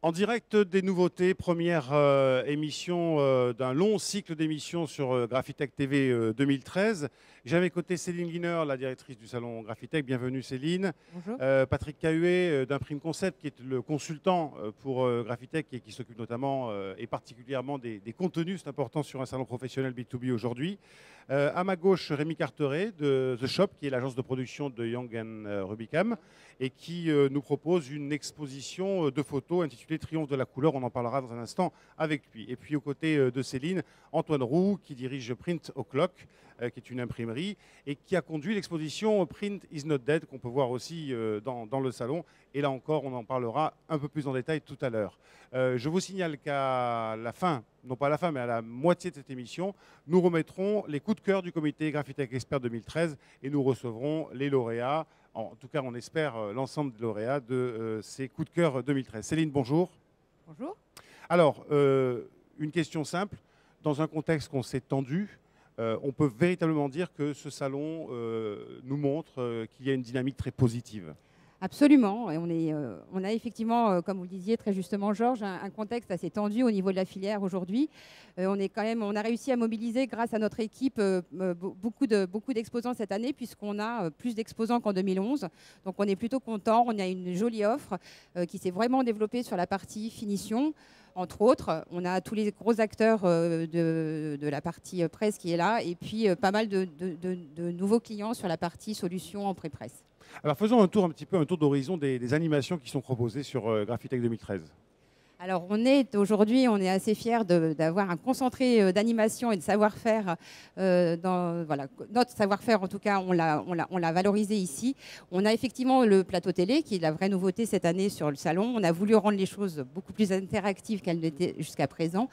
En direct des nouveautés, première émission d'un long cycle d'émissions sur Graphitech TV 2013. J'ai à mes côtés Céline Guiner, la directrice du salon Graphitech. Bienvenue Céline. Bonjour. Patrick Cahuet d'Imprime Concept, qui est le consultant pour Graphitech et qui s'occupe notamment et particulièrement des contenus. C'est important sur un salon professionnel B2B aujourd'hui. À ma gauche, Rémi Carteret de The Shop, qui est l'agence de production de Young Rubicam et qui nous propose une exposition de photos intitulée Triomphe de la couleur. On en parlera dans un instant avec lui. Et puis aux côtés de Céline, Antoine Roux, qui dirige Print O'Clock, qui est une imprimerie, et qui a conduit l'exposition Print is not dead, qu'on peut voir aussi dans le salon. Et là encore, on en parlera un peu plus en détail tout à l'heure. Je vous signale qu'à la fin, non pas à la fin, mais à la moitié de cette émission, nous remettrons les coups de cœur du comité Graphitech Expert 2013 et nous recevrons les lauréats. En tout cas, on espère l'ensemble des lauréats de ces coups de cœur 2013. Céline, bonjour. Bonjour. Alors, une question simple. Dans un contexte qu'on s'est tendu, on peut véritablement dire que ce salon nous montre qu'il y a une dynamique très positive. Absolument. Et on a effectivement, comme vous le disiez très justement, Georges, un contexte assez tendu au niveau de la filière aujourd'hui. On a réussi à mobiliser, grâce à notre équipe, beaucoup d'exposants cette année, puisqu'on a plus d'exposants qu'en 2011. Donc on est plutôt content. On a une jolie offre qui s'est vraiment développée sur la partie finition. Entre autres, on a tous les gros acteurs de la partie presse qui est là, et puis pas mal de nouveaux clients sur la partie solutions en pré-presse. Alors faisons un tour d'horizon des animations qui sont proposées sur Graphitech 2013. Alors aujourd'hui, on est assez fiers d'avoir un concentré d'animation et de savoir-faire. Notre savoir-faire, en tout cas, on l'a valorisé ici. On a effectivement le plateau télé, qui est la vraie nouveauté cette année sur le salon. On a voulu rendre les choses beaucoup plus interactives qu'elles l'étaient jusqu'à présent.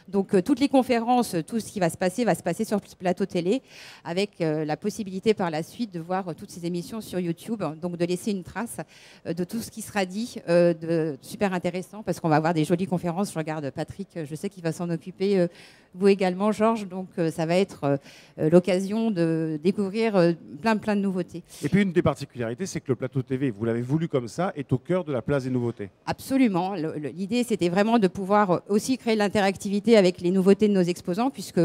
Donc toutes les conférences, tout ce qui va se passer sur ce plateau télé, avec la possibilité par la suite de voir toutes ces émissions sur YouTube, donc de laisser une trace de tout ce qui sera dit, super intéressant, parce qu'on va avoir des jolies conférences. Je regarde Patrick, je sais qu'il va s'en occuper, vous également Georges, donc ça va être l'occasion de découvrir plein de nouveautés. Et puis une des particularités, c'est que le plateau TV, vous l'avez voulu comme ça, est au cœur de la place des nouveautés. Absolument. L'idée, c'était vraiment de pouvoir aussi créer l'interactivité avec les nouveautés de nos exposants, puisque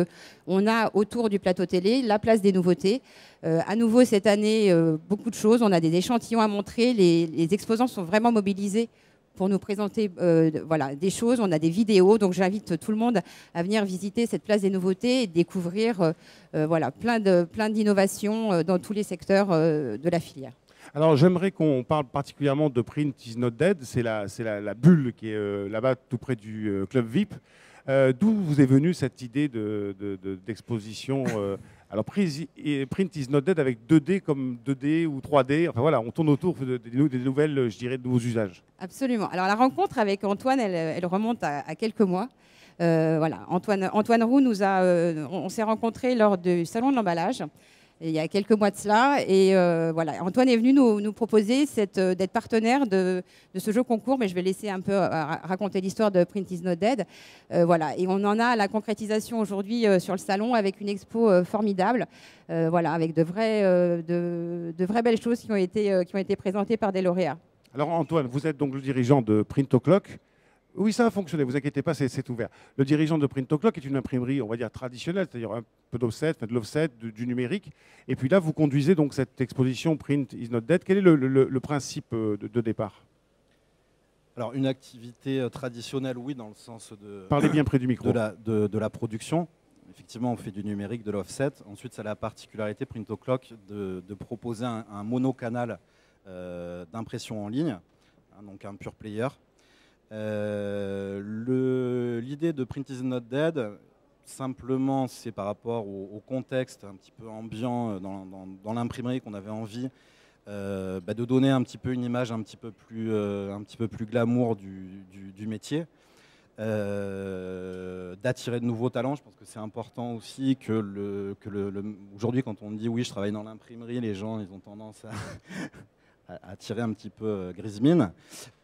on a autour du plateau télé la place des nouveautés. À nouveau cette année, beaucoup de choses. On a des échantillons à montrer. Les exposants sont vraiment mobilisés pour nous présenter des choses. On a des vidéos, donc j'invite tout le monde à venir visiter cette place des nouveautés et découvrir plein d'innovations dans tous les secteurs de la filière. Alors j'aimerais qu'on parle particulièrement de Print is not dead, c'est la bulle qui est là-bas tout près du Club VIP. D'où vous est venue cette idée d'exposition alors Print is not dead avec 2D comme 2D ou 3D, enfin voilà, on tourne autour des nouvelles, je dirais, de nouveaux usages. Absolument. Alors la rencontre avec Antoine, elle remonte à quelques mois. Antoine Roux on s'est rencontrés lors du salon de l'emballage il y a quelques mois de cela, et Antoine est venu nous proposer d'être partenaire de ce jeu concours, mais je vais laisser un peu raconter l'histoire de Print is not dead. Et on en a la concrétisation aujourd'hui sur le salon avec une expo formidable, avec de vraies belles choses qui ont été présentées par des lauréats. Alors Antoine, vous êtes donc le dirigeant de Print O'Clock. Oui, ça a fonctionné, vous inquiétez pas, c'est ouvert. Le dirigeant de Print O'Clock est une imprimerie, on va dire, traditionnelle, c'est-à-dire un peu d'offset, de l'offset, du numérique. Et puis là, vous conduisez donc cette exposition Print is not dead. Quel est le principe de départ? Alors, une activité traditionnelle, oui, dans le sens Parlez bien près du micro. de la production. Effectivement, on fait du numérique, de l'offset. Ensuite, ça a la particularité, Print O'Clock, de proposer un monocanal d'impression en ligne, donc un pure player. L'idée de Print is not dead, simplement, c'est par rapport au contexte un petit peu ambiant dans l'imprimerie qu'on avait envie de donner un petit peu une image un petit peu plus glamour du métier, d'attirer de nouveaux talents. Je pense que c'est important aussi que aujourd'hui, quand on dit oui, je travaille dans l'imprimerie, les gens ils ont tendance à tirer un petit peu grise mine.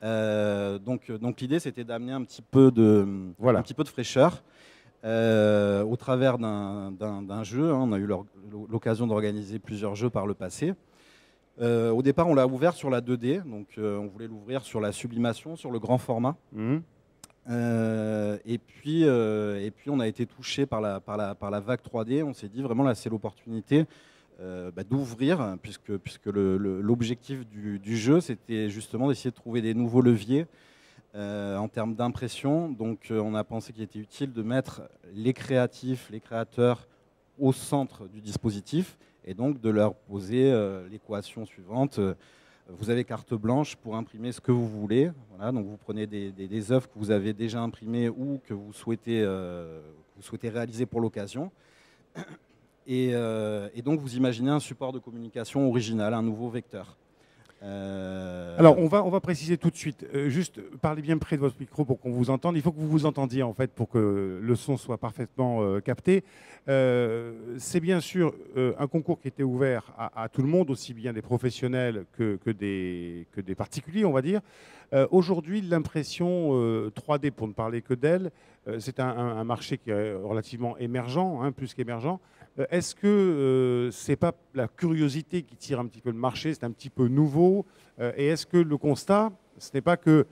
Donc l'idée, c'était d'amener un petit peu de fraîcheur au travers d'un jeu. On a eu l'occasion d'organiser plusieurs jeux par le passé. Au départ, on l'a ouvert sur la 2D, donc on voulait l'ouvrir sur la sublimation, sur le grand format. On a été touché par la vague 3D. On s'est dit vraiment là, c'est l'opportunité d'ouvrir, puisque l'objectif du jeu, c'était justement d'essayer de trouver des nouveaux leviers en termes d'impression. Donc on a pensé qu'il était utile de mettre les créatifs, les créateurs au centre du dispositif et donc de leur poser l'équation suivante. Vous avez carte blanche pour imprimer ce que vous voulez. Voilà, donc vous prenez des œuvres que vous avez déjà imprimées ou que vous souhaitez réaliser pour l'occasion. Et donc vous imaginez un support de communication original, un nouveau vecteur. Alors, on va préciser tout de suite. Juste, parlez bien près de votre micro pour qu'on vous entende. Il faut que vous vous entendiez, en fait, pour que le son soit parfaitement capté. C'est bien sûr un concours qui était ouvert à tout le monde, aussi bien des professionnels que des particuliers, on va dire. Aujourd'hui, l'impression 3D, pour ne parler que d'elle, c'est un marché qui est relativement émergent, hein, plus qu'émergent. Est-ce que c'est pas la curiosité qui tire un petit peu le marché, c'est un petit peu nouveau, et est-ce que le constat, ce n'est pas qu'il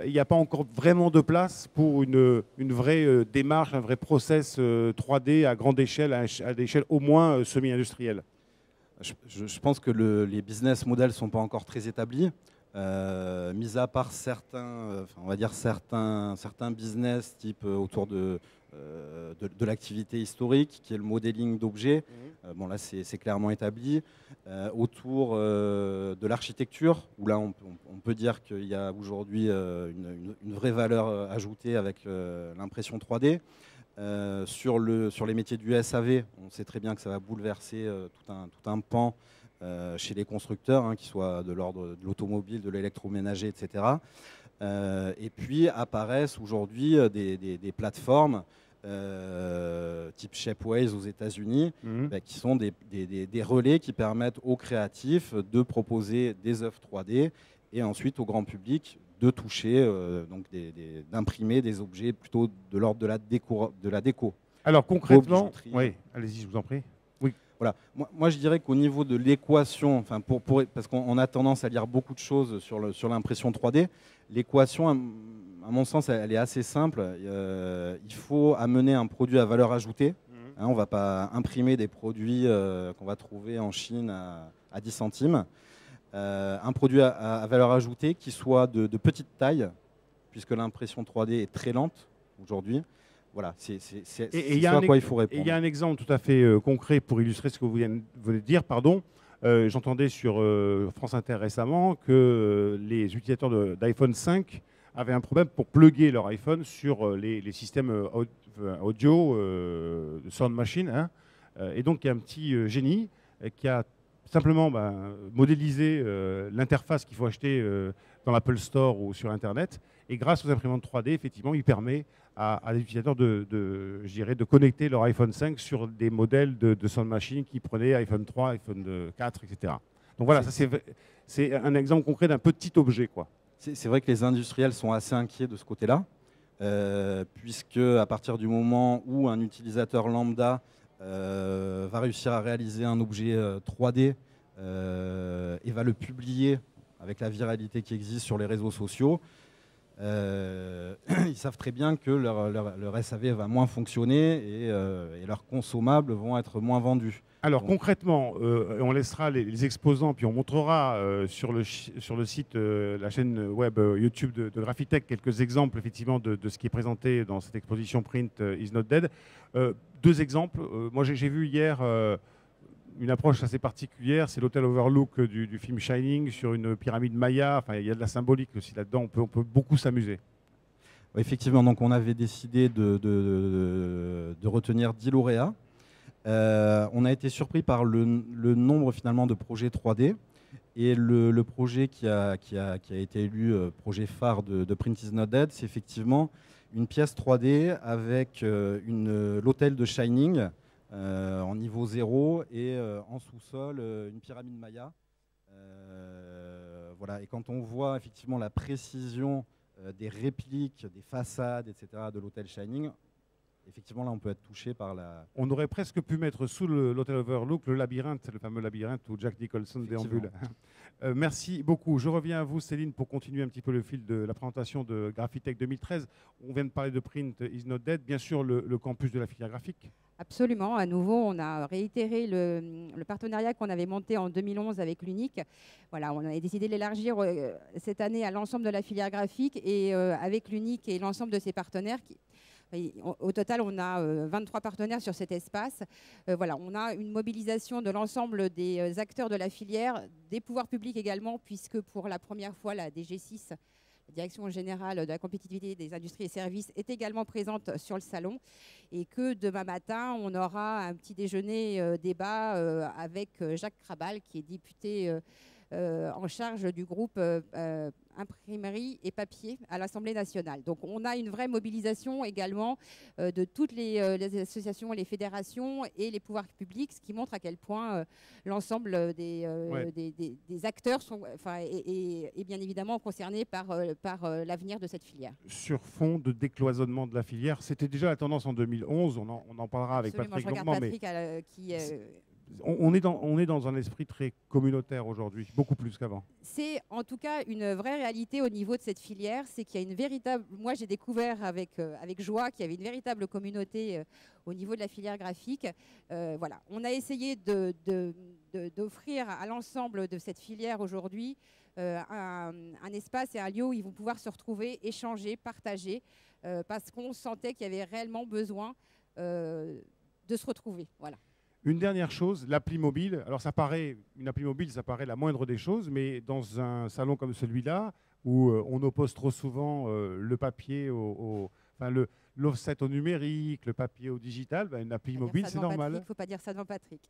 n'y a pas encore vraiment de place pour une vraie démarche, un vrai process 3D à grande échelle, à l'échelle au moins semi-industrielle? Je pense que les business models ne sont pas encore très établis. Mis à part certains business type autour de l'activité historique, qui est le modeling d'objets. Bon, là, c'est clairement établi. Autour de l'architecture, où là, on peut dire qu'il y a aujourd'hui une vraie valeur ajoutée avec l'impression 3D. Sur les métiers du SAV, on sait très bien que ça va bouleverser tout un pan chez les constructeurs, hein, qui soient de l'ordre de l'automobile, de l'électroménager, etc. Et puis apparaissent aujourd'hui des plateformes type Shapeways aux États-Unis, qui sont des relais qui permettent aux créatifs de proposer des œuvres 3D et ensuite au grand public de toucher, d'imprimer des objets plutôt de l'ordre de la déco. Alors concrètement, oui, allez-y, je vous en prie. Oui. Voilà. Moi, je dirais qu'au niveau de l'équation, enfin parce qu'on a tendance à lire beaucoup de choses sur l'impression 3D, l'équation, à mon sens, elle est assez simple. Il faut amener un produit à valeur ajoutée. Hein, on ne va pas imprimer des produits qu'on va trouver en Chine à 10 centimes. Un produit à valeur ajoutée qui soit de petite taille, puisque l'impression 3D est très lente aujourd'hui. Voilà, c'est ce à quoi il faut répondre. Il y a un exemple tout à fait concret pour illustrer ce que vous venez de dire. Pardon. J'entendais sur France Inter récemment que les utilisateurs d'iPhone 5 avaient un problème pour plugger leur iPhone sur les systèmes audio de Sound Machine. Hein. Et donc, il y a un petit génie qui a simplement modélisé l'interface qu'il faut acheter dans l'Apple Store ou sur Internet. Et grâce aux imprimantes 3D, effectivement, il permet à des utilisateurs de connecter leur iPhone 5 sur des modèles de Sound Machine qui prenaient iPhone 3, iPhone 4, etc. Donc voilà, c'est un exemple concret d'un petit objet, quoi. C'est vrai que les industriels sont assez inquiets de ce côté-là, puisque à partir du moment où un utilisateur lambda va réussir à réaliser un objet 3D et va le publier avec la viralité qui existe sur les réseaux sociaux, ils savent très bien que leur SAV va moins fonctionner et leurs consommables vont être moins vendus. Alors concrètement, on laissera les exposants, puis on montrera sur le site, la chaîne web YouTube de Graphitech, quelques exemples effectivement de ce qui est présenté dans cette exposition Print is not dead. Deux exemples. Moi j'ai vu hier une approche assez particulière, c'est l'hôtel Overlook du film Shining sur une pyramide Maya. Enfin, il y a de la symbolique aussi là-dedans, on peut beaucoup s'amuser. Effectivement, donc on avait décidé de retenir 10 lauréats. On a été surpris par le nombre finalement de projets 3D. Et le projet qui a été élu projet phare de Print is not dead, c'est effectivement une pièce 3D avec l'hôtel de Shining, en niveau 0 et en sous-sol une pyramide Maya. Voilà. Et quand on voit effectivement la précision des répliques, des façades, etc. de l'hôtel Shining, effectivement, là, on peut être touché par la... On aurait presque pu mettre sous l'Hotel Overlook le labyrinthe, le fameux labyrinthe où Jack Nicholson déambule. Merci beaucoup. Je reviens à vous, Céline, pour continuer un petit peu le fil de la présentation de Graphitech 2013. On vient de parler de Print is not dead. Bien sûr, le campus de la filière graphique. Absolument. À nouveau, on a réitéré le partenariat qu'on avait monté en 2011 avec l'UNIC. Voilà, on a décidé de l'élargir cette année à l'ensemble de la filière graphique et avec l'UNIC et l'ensemble de ses partenaires. Au total, on a 23 partenaires sur cet espace. Voilà, on a une mobilisation de l'ensemble des acteurs de la filière, des pouvoirs publics également, puisque pour la première fois, la DG6, la Direction générale de la compétitivité des industries et services, est également présente sur le salon. Et que demain matin, on aura un petit déjeuner débat avec Jacques Krabal, qui est député en charge du groupe imprimerie et papier à l'Assemblée nationale. Donc on a une vraie mobilisation également de toutes les associations, les fédérations et les pouvoirs publics, ce qui montre à quel point l'ensemble des acteurs sont et bien évidemment concernés par l'avenir de cette filière. Sur fond de décloisonnement de la filière, c'était déjà la tendance en 2011, on en parlera avec Absolument, Patrick je regarde longuement. Patrick, qui on est dans un esprit très communautaire aujourd'hui, beaucoup plus qu'avant. C'est en tout cas une vraie réalité au niveau de cette filière, c'est qu'il y a une véritable... Moi, j'ai découvert avec joie qu'il y avait une véritable communauté au niveau de la filière graphique. Voilà. On a essayé d'offrir à l'ensemble de cette filière aujourd'hui un espace et un lieu où ils vont pouvoir se retrouver, échanger, partager, parce qu'on sentait qu'il y avait réellement besoin de se retrouver. Voilà. Une dernière chose, l'appli mobile. Alors une appli mobile, ça paraît la moindre des choses, mais dans un salon comme celui-là, où on oppose trop souvent le papier l'offset au numérique, le papier au digital, une appli mobile, c'est normal. Il ne faut pas dire ça devant Patrick.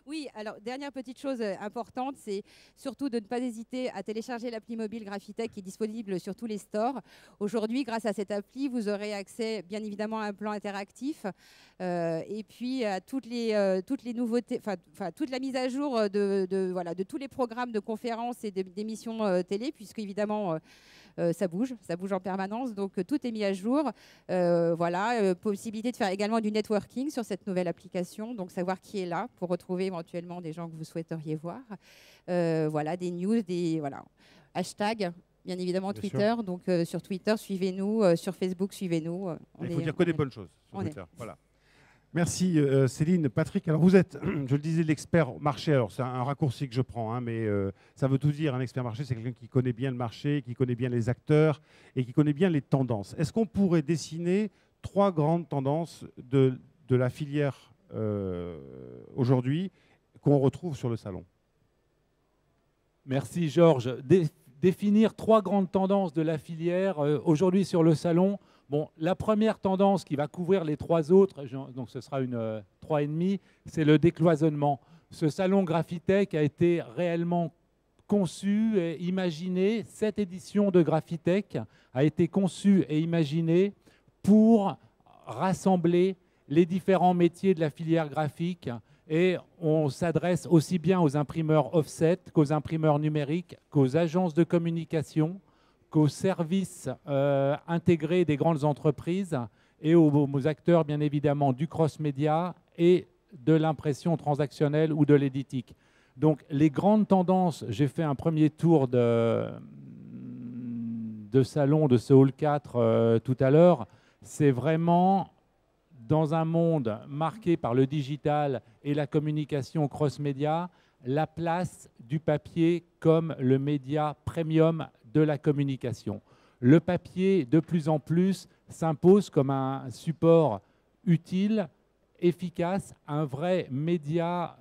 Oui, alors dernière petite chose importante, c'est surtout de ne pas hésiter à télécharger l'appli mobile Graphitech qui est disponible sur tous les stores. Aujourd'hui, grâce à cette appli, vous aurez accès bien évidemment à un plan interactif et puis à toutes les nouveautés, toute la mise à jour de tous les programmes de conférences et d'émissions télé, puisque évidemment ça bouge en permanence, donc tout est mis à jour. Possibilité de faire également du networking sur cette nouvelle application, donc savoir qui est là pour retrouver éventuellement des gens que vous souhaiteriez voir. Des news, hashtags, bien évidemment bien Twitter. Sûr. Donc sur Twitter, suivez-nous, sur Facebook, suivez-nous. Il faut dire que des bonnes choses sur Twitter. Voilà. Merci Céline. Patrick, alors vous êtes, je le disais, l'expert marché. Alors c'est un raccourci que je prends, mais ça veut tout dire. Un expert marché, c'est quelqu'un qui connaît bien le marché, qui connaît bien les acteurs et qui connaît bien les tendances. Est-ce qu'on pourrait dessiner 3 grandes tendances de la filière aujourd'hui qu'on retrouve sur le salon? Merci Georges. Définir 3 grandes tendances de la filière aujourd'hui sur le salon. Bon, la première tendance qui va couvrir les 3 autres, donc ce sera une 3,5, c'est le décloisonnement. Ce salon Graphitech a été réellement conçu et imaginé, cette édition de Graphitech a été conçue et imaginée pour rassembler les différents métiers de la filière graphique et on s'adresse aussi bien aux imprimeurs offset qu'aux imprimeurs numériques, qu'aux agences de communication, qu'aux services intégrés des grandes entreprises et aux acteurs, bien évidemment, du cross-média et de l'impression transactionnelle ou de l'éditique. Donc, les grandes tendances, j'ai fait un premier tour de salon de ce Hall 4 tout à l'heure, c'est vraiment dans un monde marqué par le digital et la communication cross-média, la place du papier comme le média premium de la communication. Le papier, de plus en plus, s'impose comme un support utile, efficace, un vrai média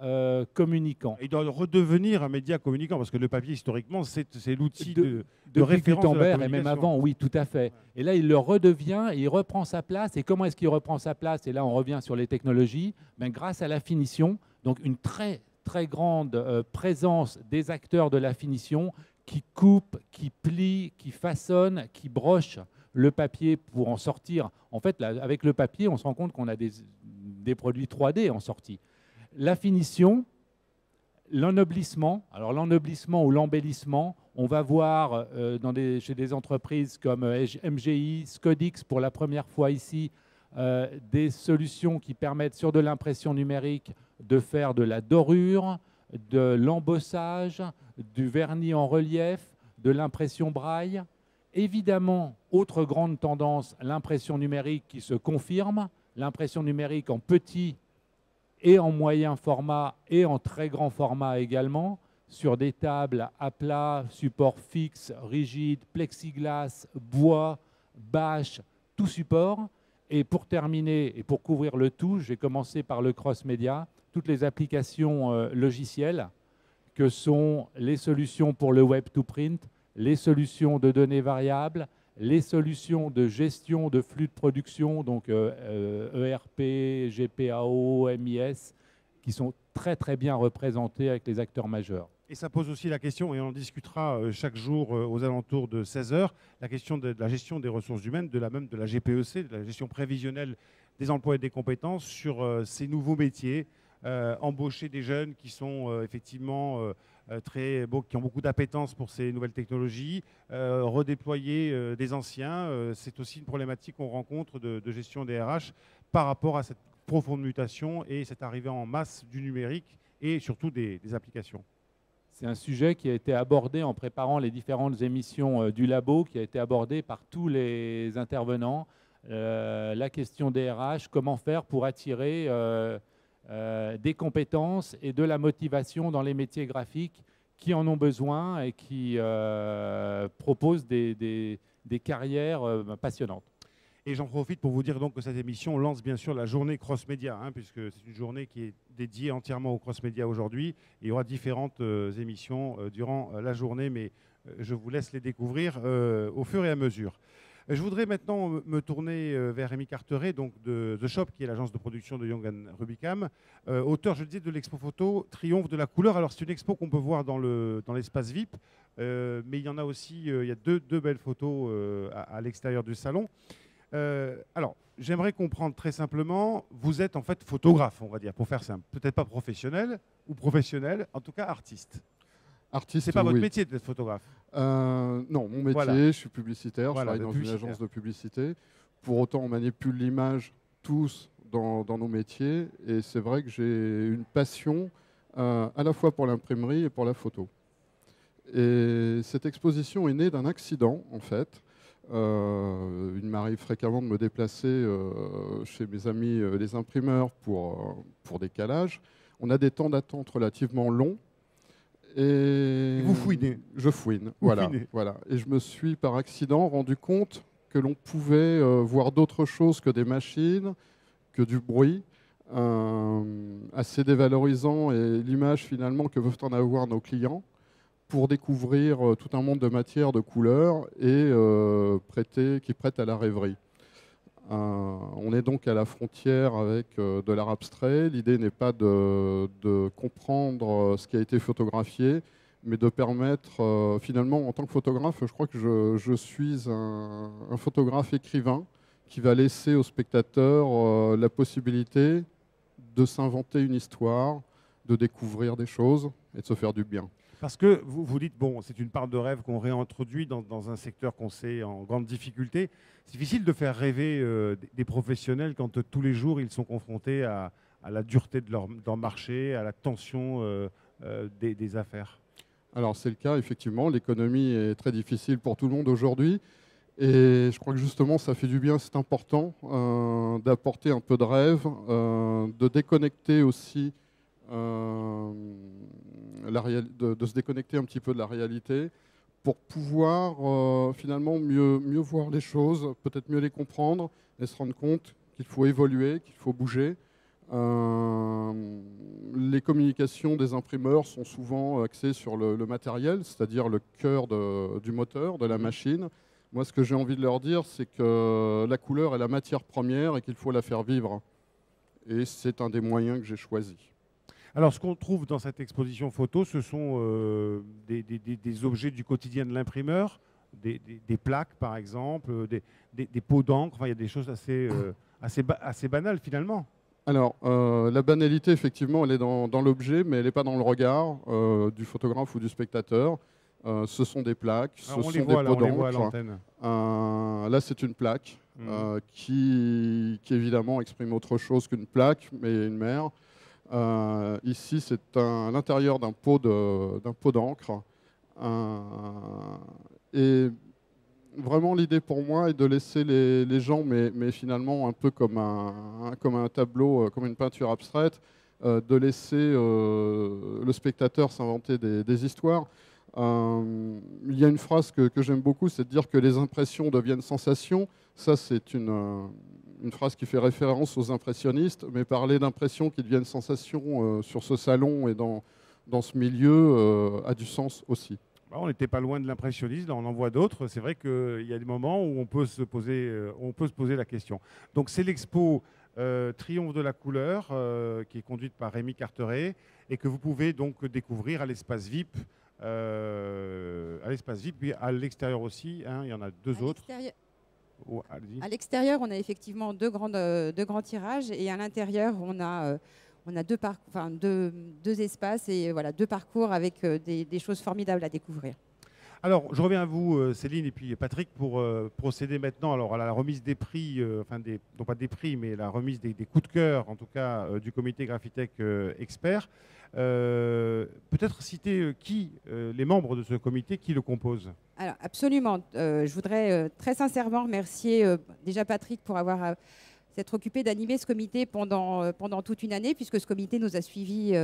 communicant. Il doit redevenir un média communicant, parce que le papier, historiquement, c'est l'outil de référence de la communication. Et même avant, oui, tout à fait. Et là, il le redevient, et il reprend sa place. Et comment est-ce qu'il reprend sa place? Et là, on revient sur les technologies. Grâce à la finition, donc une très grande présence des acteurs de la finition qui coupent, qui plient, qui façonnent, qui brochent le papier pour en sortir. En fait, là, avec le papier, on se rend compte qu'on a des produits 3D en sortie. La finition, l'ennoblissement. Alors l'ennoblissement ou l'embellissement, on va voir chez des entreprises comme MGI, Scodix pour la première fois ici, des solutions qui permettent sur de l'impression numérique de faire de la dorure, de l'embossage, du vernis en relief, de l'impression braille. Évidemment, autre grande tendance, l'impression numérique qui se confirme, l'impression numérique en petit et en moyen format et en très grand format également, sur des tables à plat, support fixe, rigide, plexiglas, bois, bâche, tout support. Et pour terminer et pour couvrir le tout, j'ai commencé par le cross-média, toutes les applications logicielles que sont les solutions pour le web to print, les solutions de données variables, les solutions de gestion de flux de production, donc ERP, GPAO, MIS, qui sont très très bien représentés avec les acteurs majeurs. Et ça pose aussi la question, et on en discutera chaque jour aux alentours de 16 h, la question de la gestion des ressources humaines, de la GPEC, de la gestion prévisionnelle des emplois et des compétences sur ces nouveaux métiers, embaucher des jeunes qui sont effectivement qui ont beaucoup d'appétence pour ces nouvelles technologies, redéployer des anciens. C'est aussi une problématique qu'on rencontre de gestion des RH par rapport à cette profonde mutation et cette arrivée en masse du numérique et surtout des applications. C'est un sujet qui a été abordé en préparant les différentes émissions du labo, qui a été abordé par tous les intervenants. La question des RH, comment faire pour attirer des compétences et de la motivation dans les métiers graphiques qui en ont besoin et qui proposent des carrières passionnantes. Et j'en profite pour vous dire donc que cette émission lance bien sûr la journée cross-média, puisque c'est une journée qui est dédiée entièrement au cross-média aujourd'hui. Il y aura différentes émissions durant la journée, mais je vous laisse les découvrir au fur et à mesure. Je voudrais maintenant me tourner vers Rémi Carteret, donc de The Shop, qui est l'agence de production de Young & Rubicam, auteur, je le disais, de l'expo photo Triomphe de la couleur. Alors c'est une expo qu'on peut voir dans l'espace VIP, mais il y en a aussi, il y a deux belles photos à l'extérieur du salon. Alors, j'aimerais comprendre très simplement, vous êtes en fait photographe, on va dire, pour faire simple. Peut-être pas professionnel ou professionnel, en tout cas artiste. Artiste, c'est pas votre oui. métier d'être photographe. Non, mon métier, voilà. Je suis publicitaire, je travaille dans une agence de publicité. Pour autant, on manipule l'image tous dans nos métiers. Et c'est vrai que j'ai une passion à la fois pour l'imprimerie et pour la photo. Et cette exposition est née d'un accident, en fait. Il m'arrive fréquemment de me déplacer chez mes amis les imprimeurs pour des calages. On a des temps d'attente relativement longs. Et vous fouinez. Je fouine, voilà. Et je me suis par accident rendu compte que l'on pouvait voir d'autres choses que des machines, que du bruit, assez dévalorisant, et l'image finalement que peuvent en avoir nos clients, pour découvrir tout un monde de matières, de couleurs, et qui prête à la rêverie. On est donc à la frontière avec de l'art abstrait. L'idée n'est pas de comprendre ce qui a été photographié, mais de permettre, finalement, en tant que photographe, je crois que je suis un photographe écrivain qui va laisser au spectateur la possibilité de s'inventer une histoire, de découvrir des choses et de se faire du bien. Parce que vous dites, bon, c'est une part de rêve qu'on réintroduit dans un secteur qu'on sait en grande difficulté. C'est difficile de faire rêver des professionnels quand tous les jours ils sont confrontés à la dureté de leur marché, à la tension des affaires. Alors c'est le cas, effectivement. L'économie est très difficile pour tout le monde aujourd'hui. Et je crois que justement, ça fait du bien, c'est important d'apporter un peu de rêve, de déconnecter aussi, de se déconnecter un petit peu de la réalité pour pouvoir finalement mieux voir les choses, peut-être mieux les comprendre et se rendre compte qu'il faut évoluer, qu'il faut bouger. Les communications des imprimeurs sont souvent axées sur le matériel, c'est-à-dire le cœur du moteur, de la machine. Moi, ce que j'ai envie de leur dire, c'est que la couleur est la matière première et qu'il faut la faire vivre. Et c'est un des moyens que j'ai choisi. Alors, ce qu'on trouve dans cette exposition photo, ce sont des objets du quotidien de l'imprimeur, des plaques, par exemple, des pots d'encre. Enfin, il y a des choses assez banales, finalement. Alors, la banalité, effectivement, elle est dans l'objet, mais elle n'est pas dans le regard du photographe ou du spectateur. Ce sont des plaques, ce sont des pots d'encre. Là, c'est une plaque qui qui évidemment exprime autre chose qu'une plaque, mais une mer. Ici, c'est l'intérieur d'un pot d'encre. Et vraiment, l'idée pour moi est de laisser les gens, mais finalement un peu comme un tableau, comme une peinture abstraite, de laisser le spectateur s'inventer des histoires. Il y a une phrase que j'aime beaucoup, c'est de dire que les impressions deviennent sensations. Ça, c'est une phrase qui fait référence aux impressionnistes, mais parler d'impressions qui deviennent sensations sur ce salon et dans ce milieu a du sens aussi. On n'était pas loin de l'impressionniste, on en voit d'autres. C'est vrai qu'il y a des moments où on peut se poser la question. Donc c'est l'expo Triomphe de la couleur qui est conduite par Rémi Carteret et que vous pouvez donc découvrir à l'espace VIP. Puis à l'extérieur aussi, hein, il y en a deux autres. Oh, à l'extérieur, on a effectivement deux grands tirages et à l'intérieur, on a deux espaces et voilà, deux parcours avec des choses formidables à découvrir. Alors, je reviens à vous, Céline, et puis Patrick, pour procéder maintenant à la remise des prix, non pas des prix, mais la remise des coups de cœur, en tout cas, du comité Graphitech Expert. Peut-être citer les membres de ce comité qui le composent. Alors, absolument. Je voudrais très sincèrement remercier déjà Patrick pour s'être occupé d'animer ce comité pendant toute une année, puisque ce comité nous a suivis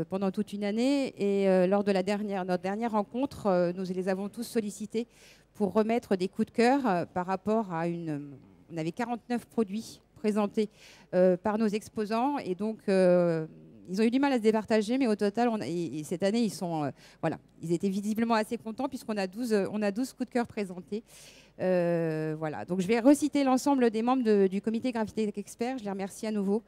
pendant toute une année. Et lors de notre dernière rencontre, nous les avons tous sollicités pour remettre des coups de cœur par rapport à on avait 49 produits présentés par nos exposants. Et donc, ils ont eu du mal à se départager, mais au total, cette année, ils étaient visiblement assez contents puisqu'on a 12 coups de cœur présentés. Voilà. Donc, je vais reciter l'ensemble des membres du comité Graphitech Expert. Je les remercie à nouveau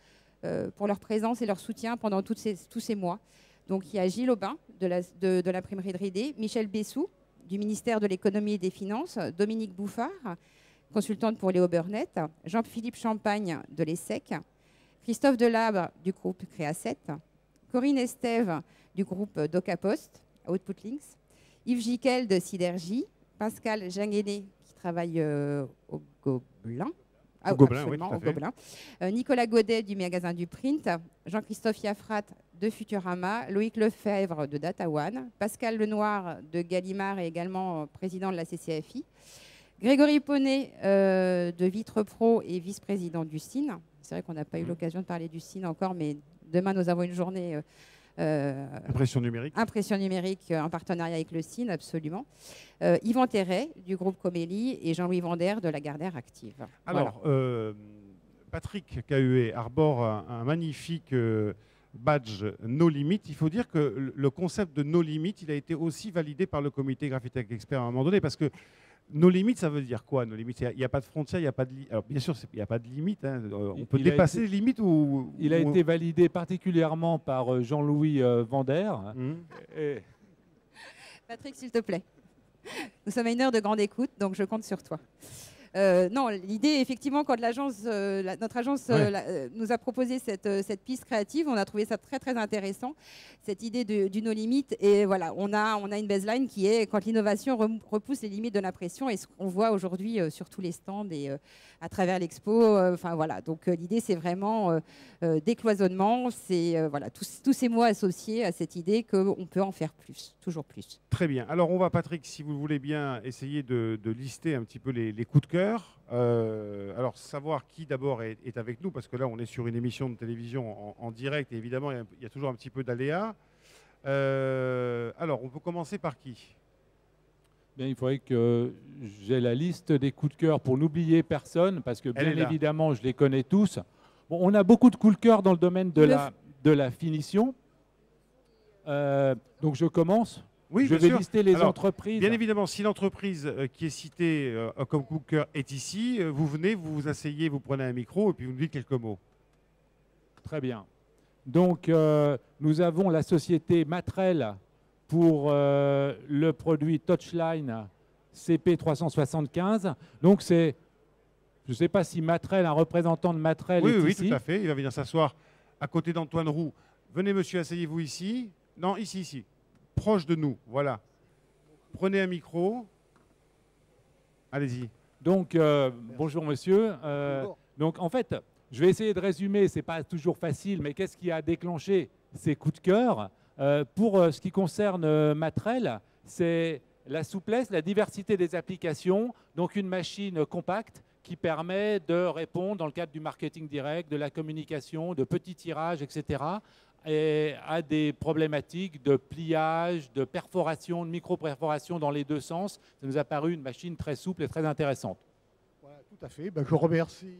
pour leur présence et leur soutien pendant tous ces mois. Donc, il y a Gilles Aubin de l'imprimerie de Ridé, Michel Bessou du ministère de l'économie et des finances, Dominique Bouffard, consultante pour Léo Burnett, Jean-Philippe Champagne de l'ESSEC, Christophe Delabre du groupe Créa7, Corinne Estève du groupe DocaPost, Output Links, Yves Giquel de Sydergie, Pascal Janguené qui travaille au Gobelin, au Gobelin, oui, tout à fait. Gobelin. Nicolas Godet du magasin du Print, Jean-Christophe Yaffrat de Futurama, Loïc Lefebvre de DataOne, Pascal Lenoir de Gallimard et également président de la CCFI, Grégory Poney de Vitrepro et vice-président du CIN. C'est vrai qu'on n'a pas eu l'occasion de parler du CIN encore, mais demain, nous avons une journée impression numérique. Impression numérique en partenariat avec le CIN, absolument. Yvan Terret du groupe Comélie et Jean-Louis Vander de la Gardère Active. Alors, voilà. Patrick Cahuet arbore un magnifique badge No Limit. Il faut dire que le concept de No Limit, il a été aussi validé par le comité Graphitech Expert à un moment donné, parce que No Limit, ça veut dire quoi, No Limit? Il n'y a pas de frontière, il n'y a pas de limite. Alors, bien sûr, il n'y a pas de limite. Hein. On peut dépasser les limites ou... Il a été validé particulièrement par Jean-Louis Vander. Patrick, s'il te plaît. Nous sommes à une heure de grande écoute, donc je compte sur toi. Non, l'idée, effectivement, quand notre agence nous a proposé cette piste créative, on a trouvé ça très, très intéressant, cette idée du no limit. Et voilà, on a une baseline qui est quand l'innovation repousse les limites de l'impression, et ce qu'on voit aujourd'hui sur tous les stands et à travers l'expo. Enfin, voilà. Donc, l'idée, c'est vraiment décloisonnement. C'est voilà, tous ces mots associés à cette idée qu'on peut en faire plus, toujours plus. Très bien. Alors, on va, Patrick, si vous le voulez bien, essayer de lister un petit peu les coups de cœur. Alors, savoir qui d'abord est avec nous, parce que là, on est sur une émission de télévision en direct, et évidemment, il y a toujours un petit peu d'aléas. Alors, on peut commencer par qui? Bien, il faudrait que j'ai la liste des coups de cœur pour n'oublier personne, parce que bien évidemment, je les connais tous. Bon, on a beaucoup de coups de cœur dans le domaine de la finition. Donc, je commence. Oui, je vais lister les entreprises. Bien évidemment, si l'entreprise qui est citée comme coup de cœur est ici, vous venez, vous vous asseyez, vous prenez un micro et puis vous nous dites quelques mots. Très bien. Donc, nous avons la société Matrel pour le produit Touchline CP375. Donc, je ne sais pas si Matrel, un représentant de Matrel est ici. Oui, tout à fait. Il va venir s'asseoir à côté d'Antoine Roux. Venez, monsieur, asseyez-vous ici. Non, ici. Proche de nous, voilà. Prenez un micro. Allez-y. Donc, bonjour monsieur. Donc en fait, je vais essayer de résumer, ce n'est pas toujours facile, mais qu'est-ce qui a déclenché ces coups de cœur? Pour ce qui concerne Matrel, c'est la souplesse, la diversité des applications, donc une machine compacte qui permet de répondre dans le cadre du marketing direct, de la communication, de petits tirages, etc., et à des problématiques de pliage, de perforation, de micro-perforation dans les deux sens. Ça nous a paru une machine très souple et très intéressante. Voilà, tout à fait. Ben, je remercie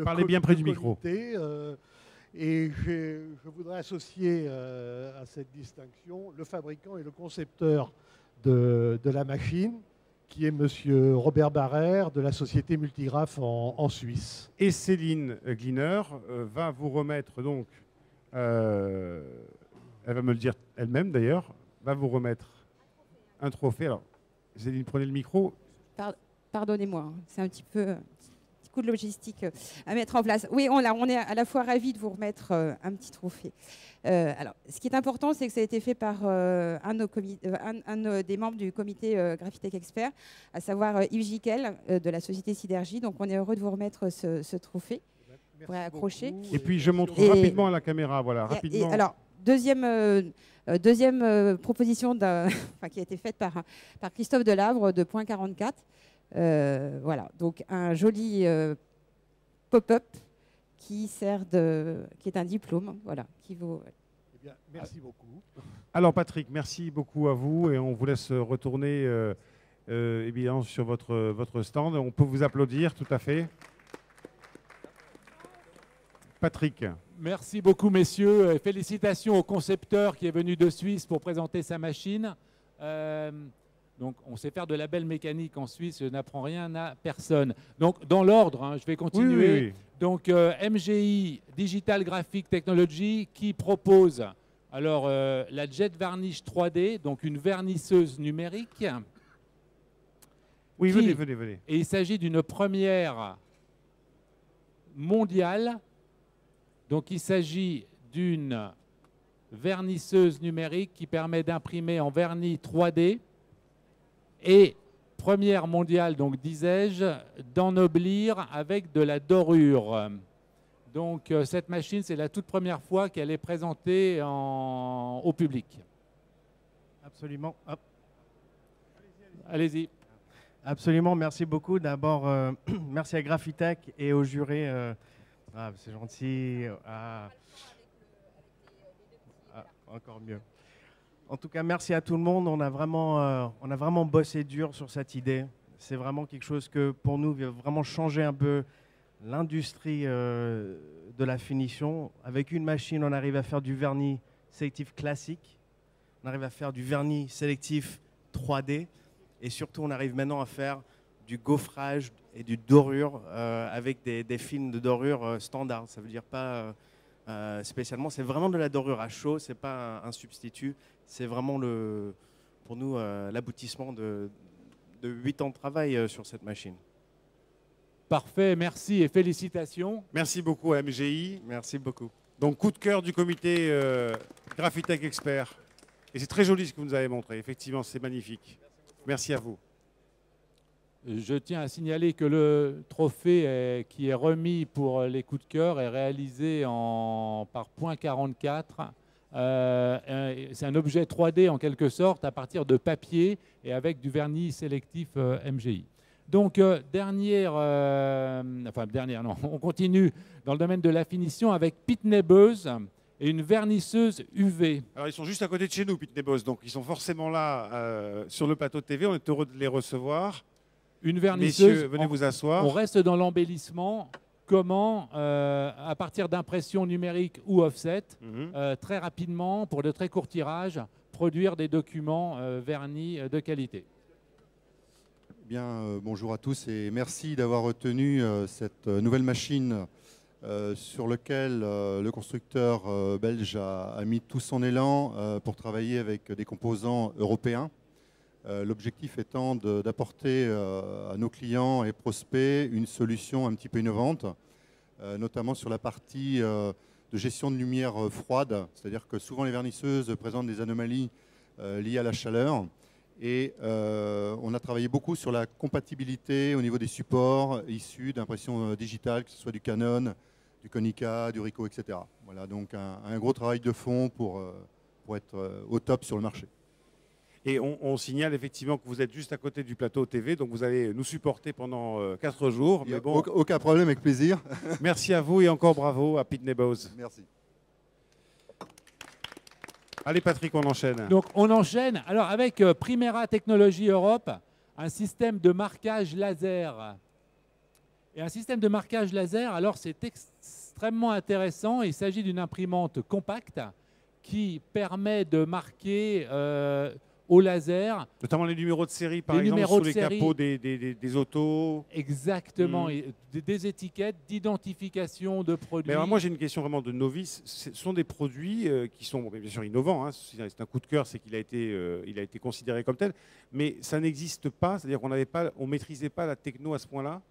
Parlez bien près du micro. Et je voudrais associer à cette distinction le fabricant et le concepteur de la machine, qui est M. Robert Barrère de la société Multigraph en Suisse. Et Céline Gliner va vous remettre donc, elle va me le dire elle-même d'ailleurs, va vous remettre un trophée. Alors, Céline, prenez le micro. Pardonnez-moi, c'est un petit peu coup de logistique à mettre en place. Oui, on est à la fois ravis de vous remettre un petit trophée. Alors, ce qui est important, c'est que ça a été fait par un des membres du comité Graphitech Expert, à savoir Yves Jiquel de la société Synergie. Donc, on est heureux de vous remettre ce trophée. Vous pourrez accrocher. Et puis, je montre rapidement à la caméra. Voilà, rapidement. Alors, deuxième proposition qui a été faite par Christophe Delabre de Point 44. Voilà, donc un joli pop-up qui est un diplôme, voilà, qui vaut. Eh bien, merci beaucoup. Alors Patrick, merci beaucoup à vous et on vous laisse retourner évidemment sur votre stand. On peut vous applaudir, tout à fait. Patrick. Merci beaucoup, messieurs. Félicitations au concepteur qui est venu de Suisse pour présenter sa machine. Donc, on sait faire de la belle mécanique en Suisse, je n'apprends rien à personne. Donc, dans l'ordre, hein, je vais continuer. Oui, oui, oui. Donc, MGI, Digital Graphic Technology, qui propose alors, la Jet Varnish 3D, donc une vernisseuse numérique. Oui, venez. Et il s'agit d'une première mondiale. Donc, il s'agit d'une vernisseuse numérique qui permet d'imprimer en vernis 3D. Et première mondiale, donc disais-je, d'ennoblir avec de la dorure. Donc cette machine, c'est la toute première fois qu'elle est présentée au public. Absolument. Hop. Allez-y. Absolument, merci beaucoup. D'abord, merci à Graphitech et au jury. C'est gentil. Encore mieux. En tout cas, merci à tout le monde. On a vraiment bossé dur sur cette idée. C'est vraiment quelque chose que, pour nous, va vraiment changer un peu l'industrie de la finition. Avec une machine, on arrive à faire du vernis sélectif classique. On arrive à faire du vernis sélectif 3D. Et surtout, on arrive maintenant à faire du gaufrage et du dorure avec des films de dorure standard. Ça veut dire pas spécialement, c'est vraiment de la dorure à chaud. C'est pas un substitut. C'est vraiment, pour nous, l'aboutissement de 8 ans de travail sur cette machine. Parfait, merci et félicitations. Merci beaucoup à MGI. Merci beaucoup. Donc, coup de cœur du comité Graphitech Expert. Et c'est très joli ce que vous nous avez montré. Effectivement, c'est magnifique. Merci à vous. Je tiens à signaler que le trophée qui est remis pour les coups de cœur est réalisé par Point 44. C'est un objet 3D en quelque sorte à partir de papier et avec du vernis sélectif MGI. Donc on continue dans le domaine de la finition avec Pitney Bowes et une vernisseuse UV. Alors ils sont juste à côté de chez nous, Pitney Bowes, donc ils sont forcément là sur le plateau de TV. On est heureux de les recevoir. Une vernisseuse. Messieurs, venez vous asseoir. On reste dans l'embellissement. Comment, à partir d'impression numérique ou offset, très rapidement, pour de très courts tirages, produire des documents vernis de qualité. Bien, bonjour à tous et merci d'avoir retenu cette nouvelle machine sur laquelle le constructeur belge a mis tout son élan pour travailler avec des composants européens. L'objectif étant d'apporter à nos clients et prospects une solution un petit peu innovante, notamment sur la partie de gestion de lumière froide. C'est-à-dire que souvent les vernisseuses présentent des anomalies liées à la chaleur. Et on a travaillé beaucoup sur la compatibilité au niveau des supports issus d'impression digitale, que ce soit du Canon, du Konica, du Ricoh, etc. Voilà, donc un gros travail de fond pour être au top sur le marché. Et on signale effectivement que vous êtes juste à côté du plateau TV, donc vous allez nous supporter pendant 4 jours. Il n'y a Mais bon, aucun problème, avec plaisir. merci à vous et encore bravo à Pitney Bowes. Merci. Allez Patrick, on enchaîne. Donc on enchaîne. Alors avec Primera Technologies Europe, un système de marquage laser. Et un système de marquage laser, alors c'est extrêmement intéressant. Il s'agit d'une imprimante compacte qui permet de marquer au laser. Notamment les numéros de série, par Les exemple, numéros sur de les série. capots des autos. Exactement. Et des étiquettes d'identification de produits. Mais alors, moi, j'ai une question vraiment de novice. Ce sont des produits qui sont bien sûr innovants. Hein. C'est un coup de cœur, c'est qu'il a été considéré comme tel. Mais ça n'existe pas. C'est-à-dire qu'on ne maîtrisait pas la techno à ce point-là.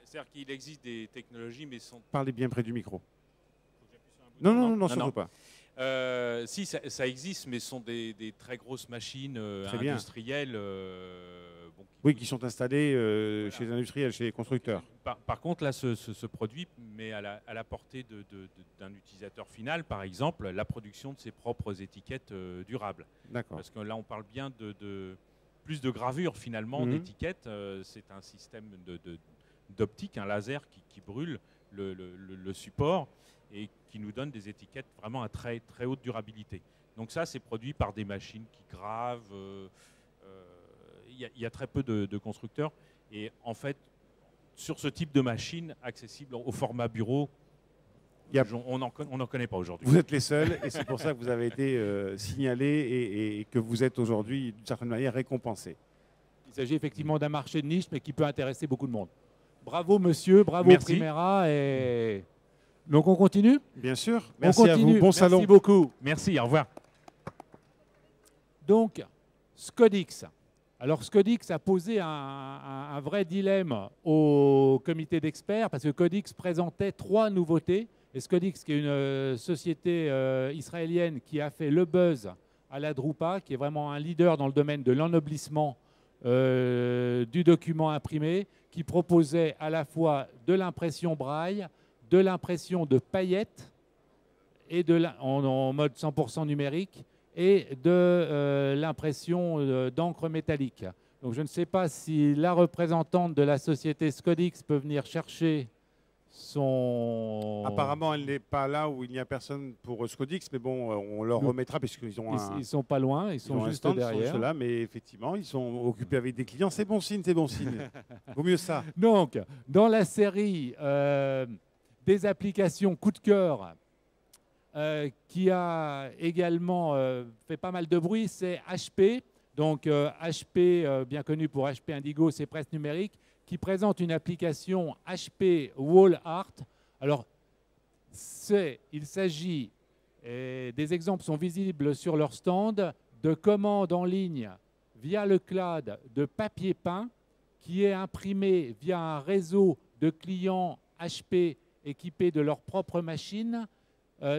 C'est-à-dire qu'il existe des technologies, mais sont... Parlez bien près du micro. Non, surtout pas. Si, ça existe, mais ce sont des très grosses machines Très industrielles. Qui sont installées chez les industriels, chez les constructeurs. Par contre, là, ce produit met à la portée d'un utilisateur final, par exemple, la production de ses propres étiquettes durables. D'accord. Parce que là, on parle bien de plus de gravure, finalement, d'étiquettes. C'est un système d'optique, un laser qui brûle le support et qui nous donne des étiquettes vraiment à très, très haute durabilité. Donc ça, c'est produit par des machines qui gravent. Il y a très peu de constructeurs. Et en fait, sur ce type de machine accessible au format bureau, on n'en connaît pas aujourd'hui. Vous êtes les seuls et c'est pour ça que vous avez été signalés et que vous êtes aujourd'hui, d'une certaine manière, récompensés. Il s'agit effectivement d'un marché de niche, mais qui peut intéresser beaucoup de monde. Bravo monsieur, bravo Merci. Primera. Et... Donc on continue ? Bien sûr. Merci à vous. Bon Merci salon. beaucoup. Merci, au revoir. Donc, Scodix. Alors, Scodix a posé un vrai dilemme au comité d'experts parce que Scodix présentait 3 nouveautés. Et Scodix, qui est une société israélienne qui a fait le buzz à la Drupa, qui est vraiment un leader dans le domaine de l'ennoblissement du document imprimé, qui proposait à la fois de l'impression braille, de l'impression de paillettes et en mode 100% numérique et de l'impression d'encre métallique. Donc je ne sais pas si la représentante de la société Scodix peut venir chercher son... Apparemment, elle n'est pas là où il n'y a personne pour Scodix, mais bon, on leur remettra puisqu'ils ont Ils sont pas loin, ils sont juste derrière. Ils sont là, mais effectivement, ils sont occupés avec des clients. C'est bon signe, c'est bon signe. Vaut mieux ça. Donc, dans la série des applications coup de cœur, qui a également fait pas mal de bruit, c'est HP. Donc HP, bien connu pour HP Indigo, c'est Presse Numérique, qui présente une application HP Wall Art. Alors, il s'agit, et des exemples sont visibles sur leur stand, de commandes en ligne via le cloud de papier peint qui est imprimé via un réseau de clients HP équipés de leur propre machine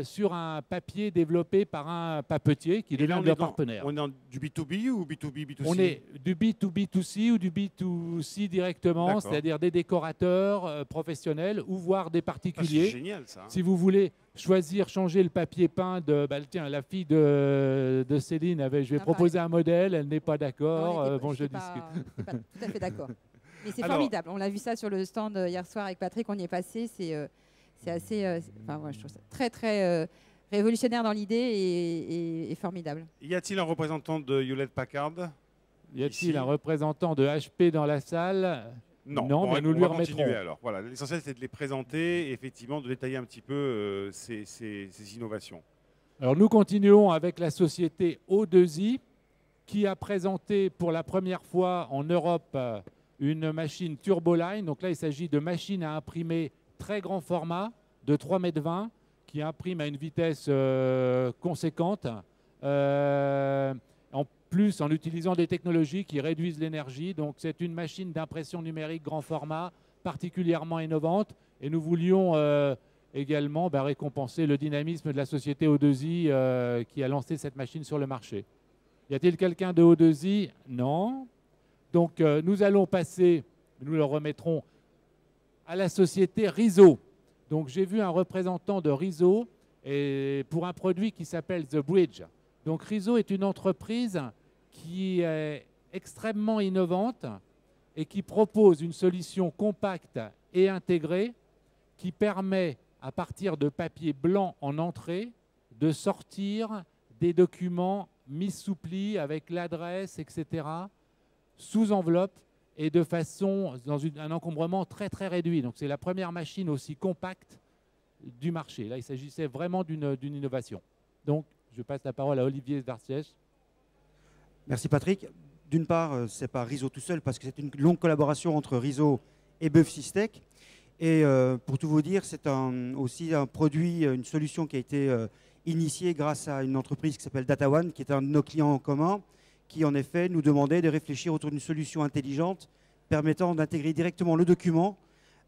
sur un papier développé par un papetier qui devient leur partenaire. On est dans du B2B ou B2B, B2C? On est du B2B2C ou du B2C directement, c'est-à-dire des décorateurs professionnels ou voire des particuliers. C'est génial ça. Si vous voulez choisir, changer le papier peint de... tiens, la fille de Céline, je vais proposer un modèle, elle n'est pas d'accord. Bon, je discute. Je suis pas tout à fait d'accord. Mais c'est formidable. On a vu ça sur le stand hier soir avec Patrick, on y est passé. C'est assez, je trouve ça très très révolutionnaire dans l'idée et formidable. Y a-t-il un représentant de Hewlett Packard? Y a-t-il un représentant de HP dans la salle? Non, mais nous lui remettrons. Alors. Voilà, l'essentiel c'est de les présenter et effectivement de détailler un petit peu ces innovations. Alors nous continuons avec la société O2I qui a présenté pour la première fois en Europe une machine Turboline. Donc là, il s'agit de machines à imprimer très grand format de 3,20 m qui imprime à une vitesse conséquente, en plus en utilisant des technologies qui réduisent l'énergie. Donc c'est une machine d'impression numérique grand format particulièrement innovante et nous voulions également récompenser le dynamisme de la société O2I qui a lancé cette machine sur le marché. Y a-t-il quelqu'un de O2I? Non. Donc nous allons passer, nous le remettrons à la société Riso. Donc j'ai vu un représentant de Riso et pour un produit qui s'appelle The Bridge. Donc Riso est une entreprise qui est extrêmement innovante et qui propose une solution compacte et intégrée qui permet, à partir de papier blanc en entrée, de sortir des documents mis sous pli avec l'adresse, etc., sous enveloppe et de façon, dans un encombrement très très réduit. Donc c'est la première machine aussi compacte du marché. Là, il s'agissait vraiment d'une innovation. Donc, je passe la parole à Olivier Darciège. Merci Patrick. D'une part, ce n'est pas Riso tout seul, parce que c'est une longue collaboration entre Riso et Buff Systech. Et pour tout vous dire, c'est aussi un produit, une solution qui a été initiée grâce à une entreprise qui s'appelle DataOne, qui est un de nos clients en commun, qui en effet nous demandait de réfléchir autour d'une solution intelligente permettant d'intégrer directement le document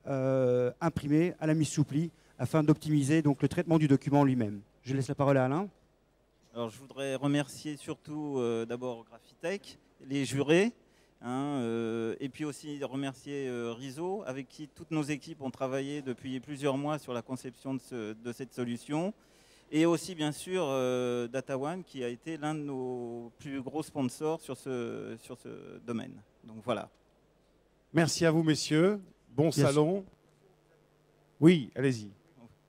imprimé à la mise sous pli afin d'optimiser donc le traitement du document lui-même. Je laisse la parole à Alain. Alors, je voudrais remercier surtout d'abord Graphitech, les jurés, et puis aussi remercier Riso, avec qui toutes nos équipes ont travaillé depuis plusieurs mois sur la conception de cette solution. Et aussi, bien sûr, DataOne, qui a été l'un de nos plus gros sponsors sur ce domaine. Donc voilà. Merci à vous, messieurs. Bon salon. Oui, allez-y.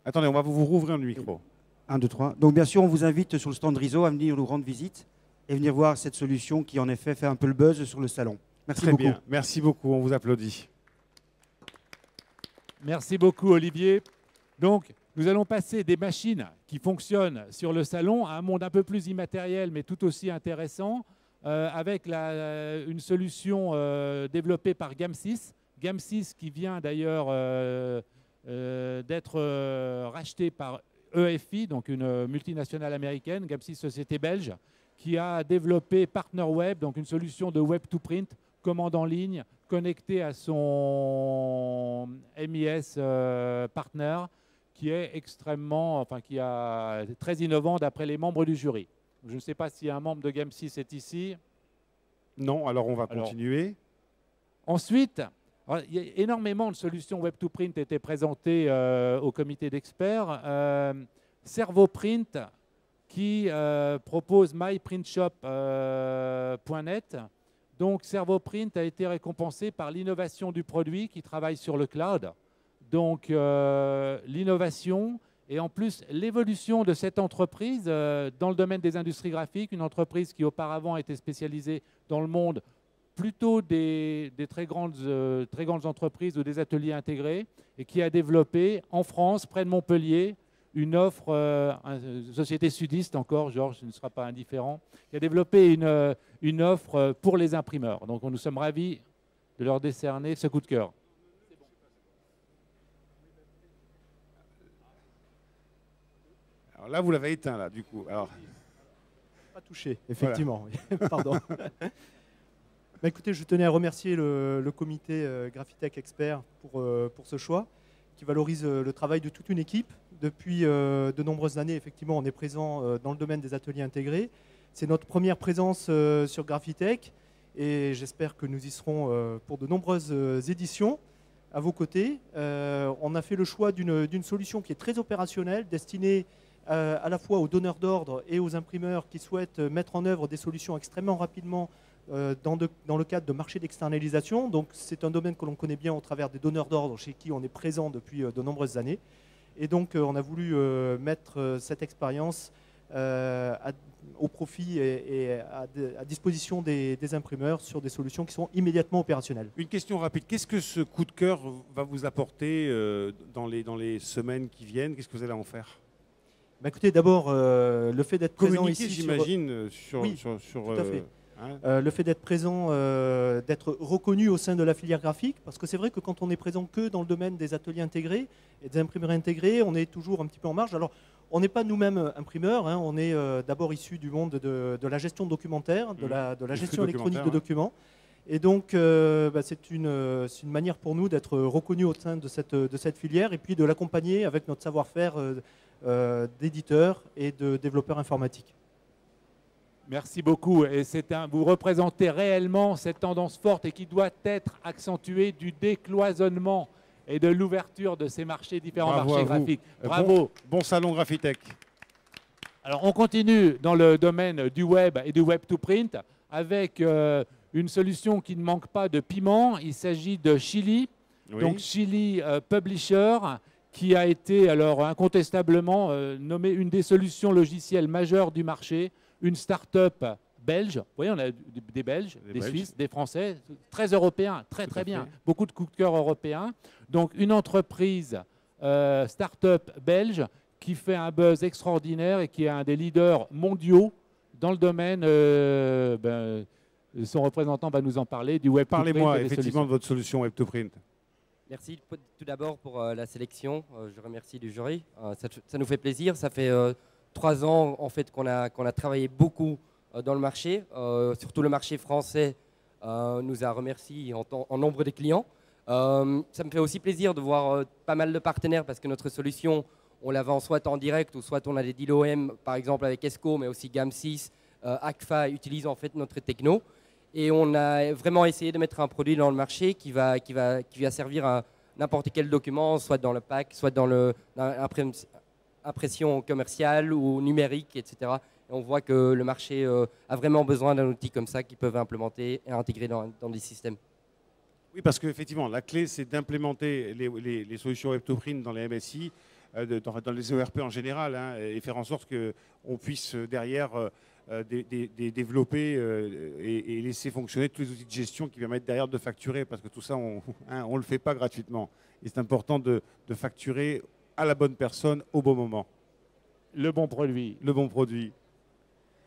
Attendez, on va vous rouvrir le micro. 1, 2, 3. Donc bien sûr, on vous invite sur le stand Riso à venir nous rendre visite et venir voir cette solution qui en effet fait un peu le buzz sur le salon. Merci beaucoup. Très bien. Merci beaucoup, on vous applaudit. Merci beaucoup Olivier. Donc nous allons passer des machines qui fonctionnent sur le salon à un monde un peu plus immatériel mais tout aussi intéressant avec une solution développée par Gamsys. Gamsys qui vient d'ailleurs d'être racheté par EFI, donc une multinationale américaine, Gamsys société belge, qui a développé PartnerWeb, donc une solution de web to print, commande en ligne, connectée à son MIS partner, qui est extrêmement, enfin qui est très innovant d'après les membres du jury. Je ne sais pas si un membre de Gamsys est ici. Non, alors on va continuer. Ensuite, il y a énormément de solutions web to print qui étaient présentées au comité d'experts. Servoprint qui propose myprintshop.net. Donc Servoprint a été récompensé par l'innovation du produit qui travaille sur le cloud. Donc l'innovation et en plus l'évolution de cette entreprise dans le domaine des industries graphiques, une entreprise qui auparavant était spécialisée dans le monde plutôt des très grandes entreprises ou des ateliers intégrés et qui a développé en France, près de Montpellier, une offre, une société sudiste encore, Georges ne sera pas indifférent, qui a développé une offre pour les imprimeurs. Donc nous sommes ravis de leur décerner ce coup de cœur. Alors là, vous l'avez éteint, là, du coup. Alors... Pas touché, effectivement. Voilà. Pardon. Bah, écoutez, je tenais à remercier le comité Graphitech Expert pour ce choix qui valorise le travail de toute une équipe. Depuis de nombreuses années, effectivement, on est présent dans le domaine des ateliers intégrés. C'est notre première présence sur Graphitech et j'espère que nous y serons pour de nombreuses éditions à vos côtés. On a fait le choix d'une solution qui est très opérationnelle, destinée à la fois aux donneurs d'ordre et aux imprimeurs qui souhaitent mettre en œuvre des solutions extrêmement rapidement dans le cadre de marchés d'externalisation. Donc c'est un domaine que l'on connaît bien au travers des donneurs d'ordre chez qui on est présent depuis de nombreuses années. Et donc on a voulu mettre cette expérience au profit et à disposition des imprimeurs sur des solutions qui sont immédiatement opérationnelles. Une question rapide. Qu'est-ce que ce coup de cœur va vous apporter dans les semaines qui viennent? Qu'est-ce que vous allez en faire? Bah écoutez, d'abord, le fait d'être présent ici... j'imagine, sur... Tout à fait. Le fait d'être présent, d'être reconnu au sein de la filière graphique, parce que c'est vrai que quand on est présent que dans le domaine des ateliers intégrés et des imprimeries intégrées, on est toujours un petit peu en marge. Alors, on n'est pas nous-mêmes imprimeurs, hein, on est d'abord issus du monde de la gestion documentaire, de la gestion électronique de documents. Et donc, c'est une manière pour nous d'être reconnus au sein de cette filière et puis de l'accompagner avec notre savoir-faire d'éditeurs et de développeurs informatiques. Merci beaucoup. Et vous représentez réellement cette tendance forte et qui doit être accentuée du décloisonnement et de l'ouverture de ces marchés, différents marchés graphiques. Bravo. Bon salon Graphitech. Alors, on continue dans le domaine du web et du web to print avec une solution qui ne manque pas de piment. Il s'agit de Chili. Oui. Donc, Chili Publisher, qui a été alors incontestablement nommée une des solutions logicielles majeures du marché, une start-up belge. Vous voyez, on a des Belges, des Suisses, des Français, très européens, très bien. Beaucoup de coups de cœur européens. Donc, une entreprise start-up belge qui fait un buzz extraordinaire et qui est un des leaders mondiaux dans le domaine, son représentant va nous en parler, du web to print. Parlez-moi effectivement de votre solution web to print. Merci tout d'abord pour la sélection. Je remercie le jury. Ça nous fait plaisir. Ça fait 3 ans en fait qu'on a travaillé beaucoup dans le marché. Surtout le marché français nous a remercié en nombre de clients. Ça me fait aussi plaisir de voir pas mal de partenaires parce que notre solution, on la vend soit en direct ou soit on a des deals OM, par exemple avec ESCO, mais aussi GAM6, ACFA utilisent en fait notre techno. Et on a vraiment essayé de mettre un produit dans le marché qui va servir à n'importe quel document, soit dans le pack, soit dans l'impression commerciale ou numérique, etc. Et on voit que le marché a vraiment besoin d'un outil comme ça qu'ils peuvent implémenter et intégrer dans des systèmes. Oui, parce qu'effectivement, la clé, c'est d'implémenter les solutions web to print dans les MSI, dans les ERP en général, hein, et faire en sorte qu'on puisse derrière développer et laisser fonctionner tous les outils de gestion qui permettent derrière de facturer, parce que tout ça, on ne le fait pas gratuitement. Et c'est important de facturer à la bonne personne au bon moment. Le bon produit. Le bon produit.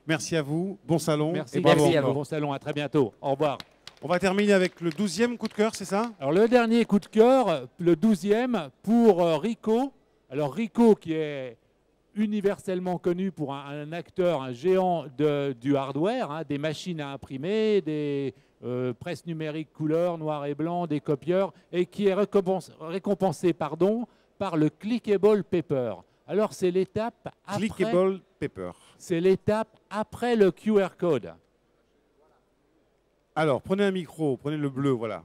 Merci à vous, bon salon. Merci, et bravo. merci à vous. Bon salon, à très bientôt. Au revoir. On va terminer avec le 12e coup de cœur, c'est ça? Alors le dernier coup de cœur, le 12e, pour Ricoh. Alors Ricoh qui est universellement connu pour un acteur, un géant du hardware, hein, des machines à imprimer, des presses numériques couleur, noir et blanc, des copieurs, et qui est récompensé par le Clickable Paper. Alors c'est l'étape après. Clickable Paper. C'est l'étape après le QR code. Alors, prenez un micro, prenez le bleu, voilà.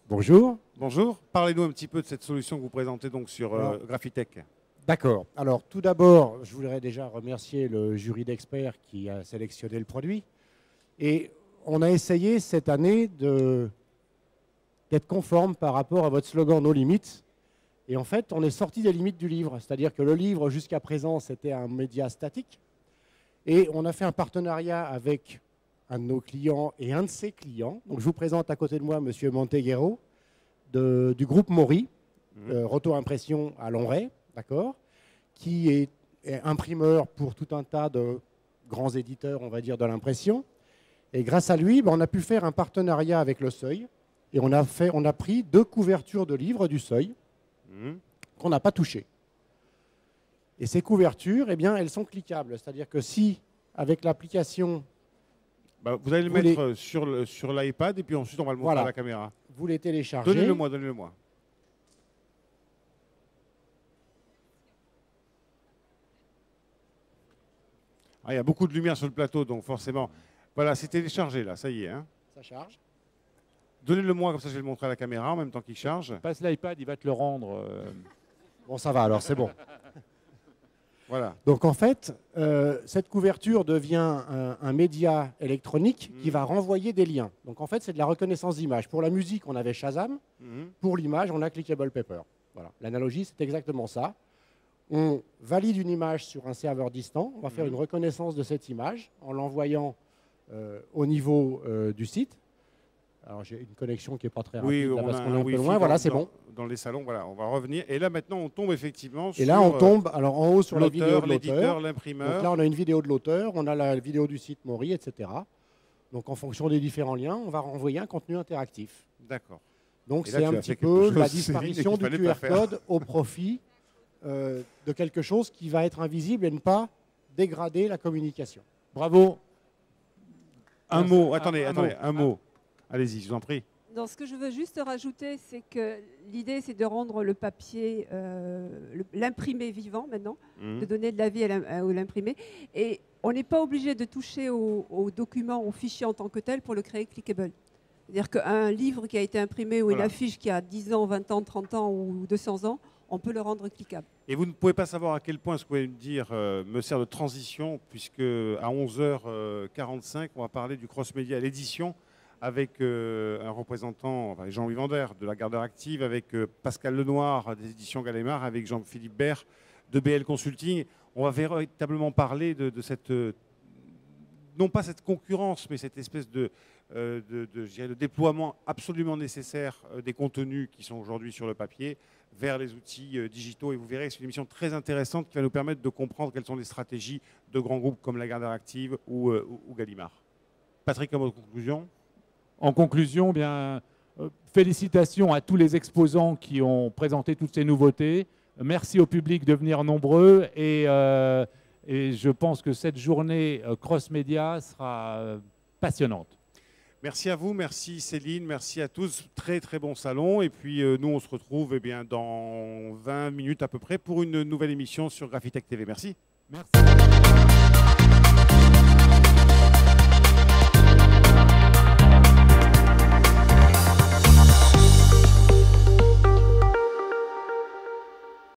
Bonjour. Bonjour. Parlez-nous un petit peu de cette solution que vous présentez donc sur Graphitech. D'accord. Alors, tout d'abord, je voudrais déjà remercier le jury d'experts qui a sélectionné le produit. Et on a essayé cette année d'être conforme par rapport à votre slogan No Limits. Et en fait, on est sorti des limites du livre. C'est-à-dire que le livre, jusqu'à présent, c'était un média statique. Et on a fait un partenariat avec un de nos clients et un de ses clients. Donc, je vous présente à côté de moi M. Monteguero du groupe Mori, Roto-Impression à Lonray, d'accord, qui est imprimeur pour tout un tas de grands éditeurs, on va dire, de l'impression. Et grâce à lui, on a pu faire un partenariat avec le Seuil. Et on a pris 2 couvertures de livres du Seuil qu'on n'a pas touchées. Et ces couvertures, eh bien, elles sont cliquables. C'est-à-dire que si, avec l'application... vous allez le mettre sur l'iPad et puis ensuite on va le montrer à la caméra. Vous les téléchargez. Donnez-le-moi, donnez-le-moi. Il y a beaucoup de lumière sur le plateau, donc forcément... Voilà, c'est téléchargé là, ça y est. Hein. Ça charge. Donnez-le-moi, comme ça je vais le montrer à la caméra en même temps qu'il charge. Passe l'iPad, il va te le rendre. Bon, ça va alors, c'est bon. Voilà. Donc en fait, cette couverture devient un média électronique qui va renvoyer des liens. Donc en fait, c'est de la reconnaissance d'image. Pour la musique, on avait Shazam. Pour l'image, on a Clickable Paper. Voilà. L'analogie, c'est exactement ça. On valide une image sur un serveur distant. On va faire une reconnaissance de cette image en l'envoyant au niveau du site. Alors j'ai une connexion qui n'est pas très rapide là, parce qu'on est un peu loin. Voilà, c'est bon. Dans les salons, voilà, on va revenir. Et là maintenant, on tombe effectivement sur. Et là, on tombe alors en haut sur la vidéo de l'éditeur, l'imprimeur. Donc là, on a une vidéo de l'auteur, on a la vidéo du site Mori, etc. Donc en fonction des différents liens, on va renvoyer un contenu interactif. D'accord. Donc c'est un petit peu la disparition du QR code au profit de quelque chose qui va être invisible et ne pas dégrader la communication. Bravo. Un mot, attendez, un mot. Allez-y, je vous en prie. Non, ce que je veux juste rajouter, c'est que l'idée, c'est de rendre le papier, l'imprimé vivant maintenant, de donner de la vie à l'imprimé. Et on n'est pas obligé de toucher au document, au fichier en tant que tel pour le créer clickable. C'est-à-dire qu'un livre qui a été imprimé ou une affiche qui a 10 ans, 20 ans, 30 ans ou 200 ans, on peut le rendre cliquable. Et vous ne pouvez pas savoir à quel point ce que vous pouvez me dire me sert de transition, puisque à 11h45, on va parler du cross-média à l'édition avec un représentant, enfin, Jean-Louis Vander de la Gardeur Active, avec Pascal Lenoir des éditions Gallimard, avec Jean-Philippe Bert de BL Consulting. On va véritablement parler de cette, non pas cette concurrence, mais cette espèce de déploiement absolument nécessaire des contenus qui sont aujourd'hui sur le papier vers les outils digitaux. Et vous verrez, c'est une émission très intéressante qui va nous permettre de comprendre quelles sont les stratégies de grands groupes comme la Gardeur Active ou Gallimard. Patrick, à votre conclusion? En conclusion, bien, félicitations à tous les exposants qui ont présenté toutes ces nouveautés. Merci au public de venir nombreux et je pense que cette journée cross-média sera passionnante. Merci à vous, merci Céline, merci à tous. Très très bon salon. Et puis nous, on se retrouve dans 20 minutes à peu près pour une nouvelle émission sur Graphitech TV. Merci. Merci.